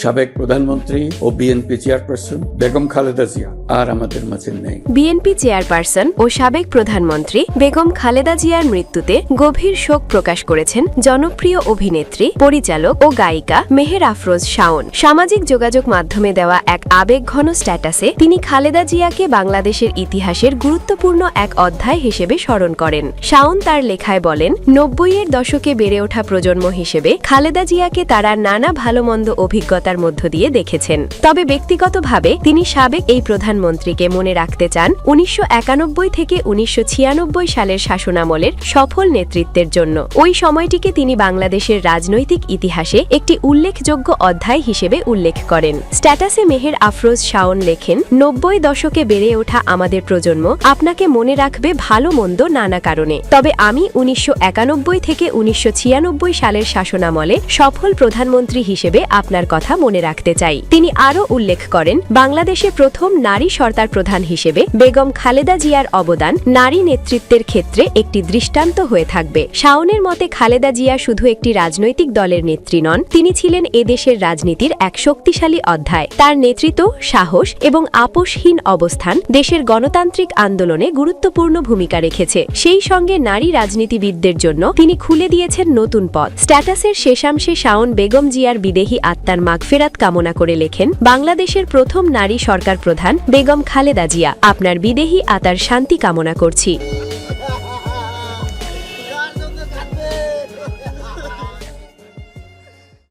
সাবেক প্রধানমন্ত্রী ও BNP chairperson Begum Khaleda Zia আর আমাদের মাঝে নেই। বিএনপি চেয়ারপারসন ও সাবেক প্রধানমন্ত্রী বেগম খালেদা জিয়ার মৃত্যুতে গভীর শোক প্রকাশ করেছেন জনপ্রিয় অভিনেত্রী, পরিচালক ও গায়িকা মেহের আফরোজ শাওন। সামাজিক যোগাযোগ মাধ্যমে দেওয়া এক আবেগঘন স্ট্যাটাসে তিনি খালেদা জিয়াকে বাংলাদেশের ইতিহাসের গুরুত্বপূর্ণ এক অধ্যায় হিসেবে স্মরণ করেন। শাওন তার লেখায় বলেন, ৯০-এর দশকে বেড়ে ওঠা প্রজন্ম হিসেবে খালেদা জিয়াকে তারা নানা ভালোমন্দ অভিজ্ঞতার মধ্য দিয়ে দেখেছেন। তবে ব্যক্তিগতভাবে তিনি সাবেক এই প্রধানমন্ত্রীকে মনে রাখতে চান ১৯৯১ থেকে ১৯৯৬ সালের শাসনামলের সফল নেতৃত্বের জন্য। ওই সময়টিকে তিনি বাংলাদেশের রাজনৈতিক ইতিহাসে একটি উল্লেখযোগ্য অধ্যায় হিসেবে উল্লেখ করেন। স্ট্যাটাসে মেহের আফরোজ শাওন লেখেন, ৯০ দশকে বেড়ে ওঠা আমাদের প্রজন্ম আপনাকে মনে রাখবে ভালো মন্দ নানা কারণে। তবে আমি ১৯৯১ থেকে ১৯৯৬ সালের শাসনামলে সফল প্রধানমন্ত্রী হিসেবে আপনার কথা মনে রাখতে চাই। তিনি আরও উল্লেখ করেন, বাংলাদেশে প্রথম নারী সরকার প্রধান হিসেবে বেগম খালেদা জিয়ার অবদান নারী নেতৃত্বের ক্ষেত্রে একটি দৃষ্টান্ত হয়ে থাকবে। শাওনের মতে খালেদা জিয়া শুধু একটি রাজনৈতিক দলের নেত্রী নন, তিনি ছিলেন এদেশের রাজনীতির এক শক্তিশালী অধ্যায়। তার নেতৃত্ব, সাহস এবং আপোষহীন অবস্থান দেশের গণতান্ত্রিক আন্দোলনে গুরুত্বপূর্ণ ভূমিকা রেখেছে। সেই সঙ্গে নারী রাজনীতিবিদদের জন্য তিনি খুলে দিয়েছেন নতুন পথ। স্ট্যাটাসের শেষাংশে শাওন বেগম জিয়ার বিদেহী আত্মার মাগফিরাত কামনা করে লেখেন, বাংলাদেশের প্রথম নারী সরকার প্রধান বেগম খালেদা জিয়া, আপনার বিদেহী আত্মার শান্তি কামনা করছি।